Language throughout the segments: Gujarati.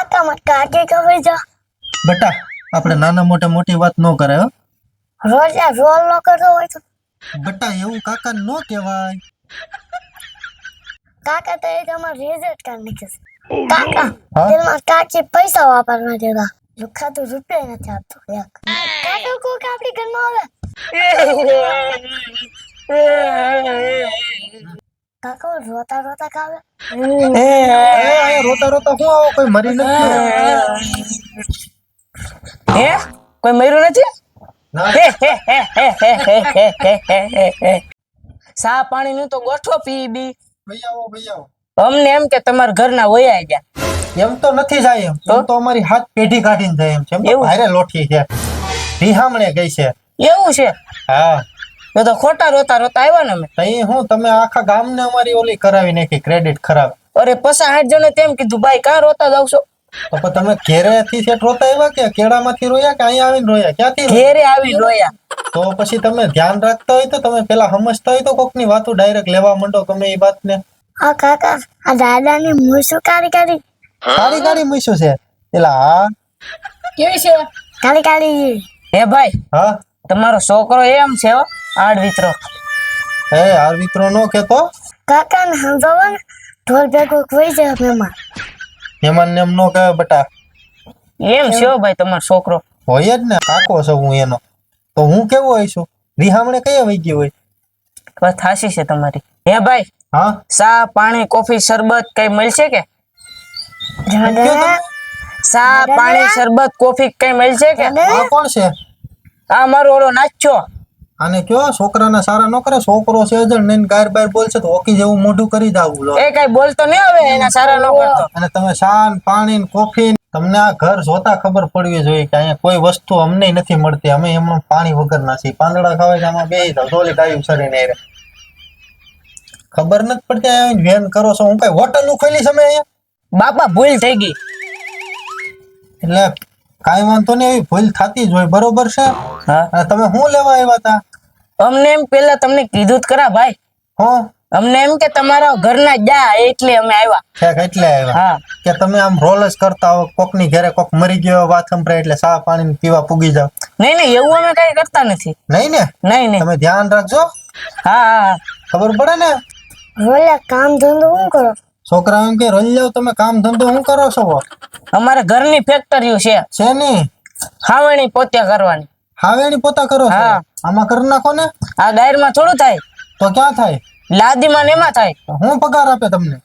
કાકા મત કાકે કવે જા બેટા આપણે નાના મોટા મોટી વાત ન કરે હો રોજ રોલ નો કરતો હોય તો બેટા એવું કાકા નો કહેવાય કાકા તો એ તમાર રિઝલ્ટ કાઢ નીકળશે કાકા હા? તેમાં કાકે પૈસા વાપરવા દેતા લુખા તો રૂપિયા નથી આપતો એક કાકા કો કે આપણી ઘરમાં આવે કાકા રોતા રોતા ખાવે એ રોતા રોતા હું આવો કોઈ મરી નથી ગયો. હે કોઈ મર્યું નથી ના સા પાણી નું તો ગોઠવો પી બી ભાઈ આવો અમને એમ કે તમારા ઘરના વયા ગયા એમ તો નથી જાય એમ તો? એમ તો અમારી હાથ પેઢી કાઢીને જાય એમ છે એમ તો એવું? ભારે લોઠી છે રીહામણે ગઈ છે એવું છે હા તો તો ખોટા રોતા રોતા આવ્યા ને અમે તઈ હું તમે આખા ગામને અમારી ઓલી કરાવી નાખી ક્રેડિટ ખરાબ અરે 50-60 જણે તેમ કીધું ભાઈ કાં રોતા જાવ છો તો પણ તમે ઘેરેથી સેટ રોતા આવ્યા કે કેળામાંથી રોયા કે અહીંયા આવીને રોયા ક્યાંથી રોયા? ઘેરે આવી રોયા તો પછી તમે ધ્યાન રાખતા હોય તો તમે પેલા સમજતા હોય તો કોકની વાતો ડાયરેક્ટ લેવા માંડો ગમે એ વાતને આ કાકા આ દાદાની મૂછું કાળી કાળી કાળી કાળી મૂછું છે પેલા હા કેવી છે કાળી કાળી હે ભાઈ હા તમારો છોકરો એમ છે હો આડ વિતરો હે આ મિત્રો નો કેતો કાકા ને સમજાવો ને ઢોલ ભેગો કોઈ જાય મહેમાન મહેમાન ને એમ નો કહે બેટા એમ છે હો ભાઈ તમારો છોકરો હોય જ ને કાકો છું હું એનો તો હું કેવો હોય છું રીહામણે કઈ વહી ગઈ હોય વાત થાશી છે તમારી હે ભાઈ હા ચા પાણી કોફી શરબત કઈ મળશે કે કયો તમે? ચા પાણી શરબત કોફી કઈ મળશે કે આ કોણ છે આ મારો ઓલો નાચ્યો આને કયો છોકરાના સારા નો કરે છોકરો છે જ ને ગાર બાર બોલશે તો ઓકી જેવું મોઢું કરી જાવું લો એ કઈ બોલતો નહીં હવે એના સારા ન કરતો અને તમે શાન પાણી ને કોફી ને તમને આ ઘર જોતા ખબર પડવી જોઈએ કે અહીંયા કોઈ વસ્તુ અમને નથી મળતી અમે એમનું પાણી વગર નાસી પાંદડા ખાવા છે આમાં બે ધોલી ગાયું સરીને રે ખબર નથી પડતી અહીંયા વેન કરો છો હું કઈ હોટલ નું ખોલી છે અહીંયા બાપા ભૂલ થઈ ગઈ એટલે કાંઈ વાંધો નહીં એવી ભૂલ થતી જ હોય બરોબર છે હા અને તમે શું લેવા આવ્યા હતા અમને એમ પેલા તમને કીધું જ ખરા ભાઈ હું અમને એમ કે તમારા ઘરના જા એટલે અમે આવ્યા છે એટલે આવ્યા હા કે તમે આમ રોલ જ કરતા હો કોકની ઘરે કોક મરી ગયો વાત સંભળાય એટલે ચા પાણી પીવા પૂગી જાવ નહીં નહીં એવું અમે કઈ કરતા નથી નહીં ને નહીં નહીં તમે ધ્યાન રાખજો હા હા ખબર પડે ને રોલા કામ ધંધો શું કરો છોકરા એમ કે રોલ જાવ તમે કામ ધંધો શું કરો છો અમારે ઘરની ફેક્ટરીઓ છે છે ની ખાવણી પોત્યા કરવાની હાવેણી પોતા કરો છો હા. આમાં કરી નાખો ને આ દાયરમાં થોડું થાય તો ક્યાં થાય લાદીમાં ને એમાં થાય તો શું પગાર આપે તમને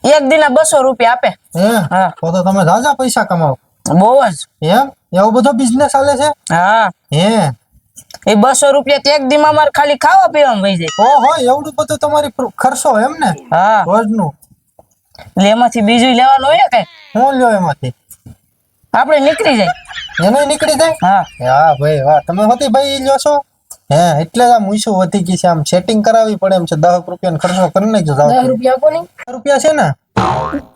એક દિના 200 રૂપિયા આપે હે હા. તો તમે ઝાઝા પૈસા કમાવો બહુ જ એમ એવો બધો બિઝનેસ ચાલે છે હા હે એ 200 રૂપિયા તો એક દીમાં અમારે ખાલી ખાવા પીવામાં વહી જાય ઓહો એવડું બધું તમારી ખર્ચો એમ ને હા રોજનું એટલે એમાંથી બીજું લેવાનું હોય કઈ શું લ્યો એમાંથી આપણે નીકળી જાય એનો નીકળી જાય હા હા ભાઈ વાહ તમે હોતી ભાઈ લ્યો છો હે એટલે જ આમ ઊંચું વધી ગઈ છે આમ સેટિંગ કરાવવી પડે એમ છે 10 રૂપિયાનો ખર્ચો કરી નાખજો જાવ 10 રૂપિયા આપો ને રૂપિયા છે ને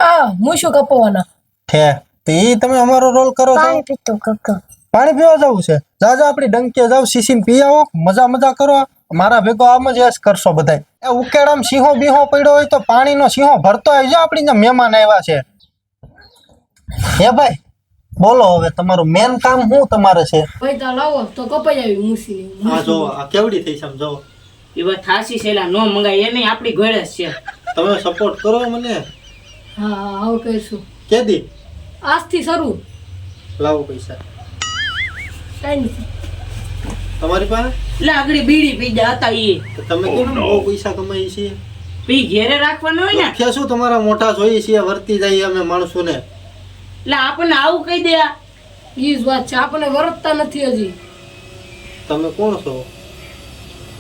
આ હું શું કપાવાના છે તો એ તમે અમારો રોલ કરો છો પાણી પીતો કાકા પાણી પીવા જવું છે જાજો આપણી ડંકીએ જાવ સીસીને પી આવો મજા કરો મારા ભેગો આમ જ એશ કરશો બધાય એ ઉકેડામ સિંહો બીહો પડ્યો હોય તો પાણીનો સિંહો ભરતો આવજો આપણી જે મહેમાન આવ્યા છે હે ભાઈ બોલો હવે તમારું મેન કામ શું તમારે છે પૈસા લાવો તો કપાઈ આવી મૂસી આ જો આ કેવડી થઈ સમજો એ વાત થાશી છેલા નો મંગાય એ નહીં આપણી ઘરે જ છે તમે સપોર્ટ કરો મને હા આવું કહીશું કેદી આજથી શરૂ લાવો પૈસા કઈ નથી તમારી પાસે એટલે આગળ બીડી પી જા હતા એ તો તમે કેમ બહુ પૈસા કમાઈ છીએ પી ઘેરે રાખવાનું હોય ને કે શું તમારા મોટા જોઈએ છીએ વર્તી જાય અમે માણસોને એટલે આપણને આવું કહી દે ઈ જ વાત છે આપણને વરતતા નથી હજી તમે કોણ છો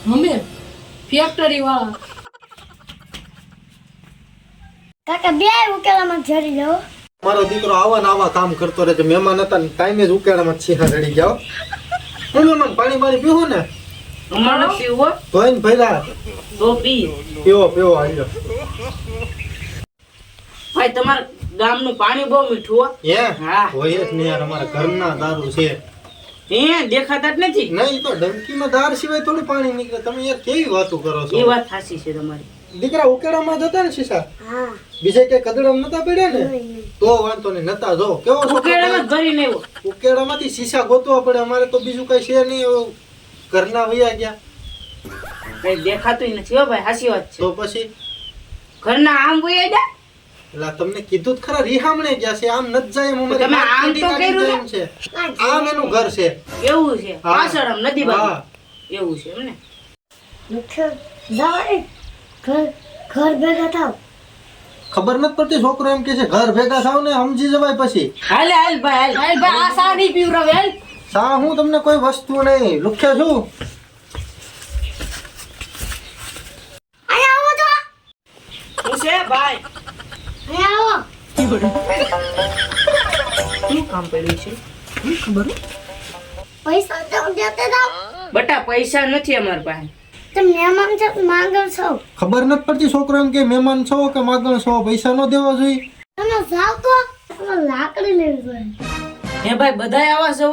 અમે ફેક્ટરી વાળા કાકા બે ઉકેલામાં જરી જાઓ મારો દીકરો આવા ને આવા કામ કરતો રહે છે મહેમાન હતા ને ટાઈમે જ ઉકેડામાં છીહા ચડી જાઓ હું મહેમાન પાણી પીવું ને અમારે પીવો ધોઈને ભર્યા તો પી પીવો આવ્યો ભાઈ તમારા ગામનું પાણી બહુ મીઠું હો હે હા. હોય જ ને યાર અમારા ઘરના દારૂ છે એ દેખાતા જ નથી નહીં તો ડંકીમાં દાર સિવાય થોડું પાણી નીકળે તમે યાર કેવી વાતો કરો એ છો વાત થાશી છે તમારી દીકરા ઉકેડામાં જ હતા ને શીશા? હા બીજે કઈ કદડામ નતા પડ્યા ને? નહીં. તો વાંધો નહીં, નતા. જો કેવો છોકરો ઉકેડામાં જ ભરીને આવ્યો. ઉકેડામાંથી શીશા ગોતવા પડે. અમારે તો બીજું કઈ છે નહીં. હવે ઘરના વયા ગયા કઈ દેખાતું નથી હો ભાઈ, હાચી વાત છે. તો પછી ઘરના આમ વયા જા. એલા તમને કીધું જ ખરા, રિહામણે ગયા છે. આમ નત જાય એમ અમારી તમે વાત આમ કાઢી તો કાઢી કર્યું જાય એમ છે. આમ એનું ઘર છે. એવું છે હા. પાછળ આમ નદી બાજુ હા. એવું છે એમ ને. મુખ્ય જાઓ એ ઘર ભેગા થાવ. ખબર નથી પડતી, છોકરો એમ કે છે ઘર ભેગા થાવ ને સમજી જવાય. પછી હાલે હાલ ભાઈ હાલ. હાલ ભાઈ આ સા નહીં પીવડાવે હાલ. સા હું તમને કોઈ વસ્તુ નહીં લુખ્યા છું. અહીંયા આવો તો. શું છે ભાઈ? અહીંયા આવો. શું કામ પડ્યું છે? પૈસા તો દેતે જાવ. બટા પૈસા નથી અમારી પાસે. તમે મહેમાન છે માંગો છો. ખબર નથી પડતી, છોકરો એમ કે મહેમાન છો કે માગણ છો, પૈસા ન દેવા જોઈએ. તમે જાવ તો તમે લાકડી લેવી જોઈએ. હે ભાઈ બધાય આવા છો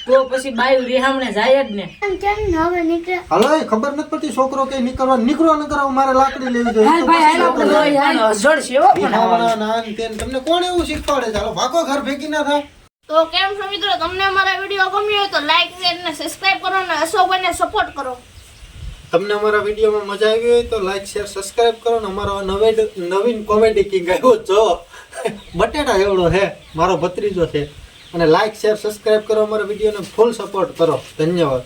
તો પછી બાયું રેહામણે જાય જ ને. આમ કેમ ને હવે નીકળે. હાલો, એ ખબર નથી પડતી, છોકરો કે નીકળવા નીકળો ન કરો, મારે લાકડી લેવી જોઈએ. હાલ ભાઈ હાલ આપણે જોઈએ હાલ. અજળ છે હો પણ આ. રિહામણા ના આન તેન. તમને કોણ એવું શીખવાડે છે? હાલો ભાગો, ઘર ભેગી ના થાય. તો કેમ છો મિત્રો, તમને અમારા વિડીયો ગમ્યો હોય તો લાઈક શેર અને સબસ્ક્રાઇબ કરો અને અશોકભાઈને સપોર્ટ કરો. તમને અમારા વિડીયોમાં મજા આવી હોય તો લાઈક શેર સબસ્ક્રાઇબ કરો ને અમારો નવીન કોમેડી કિંગ આવ્યો જો બટેટા એવડો છે, મારો ભત્રીજો છે. અને લાઈક શેર સબસ્ક્રાઇબ કરો, અમારા વિડીયોને ફૂલ સપોર્ટ કરો. ધન્યવાદ.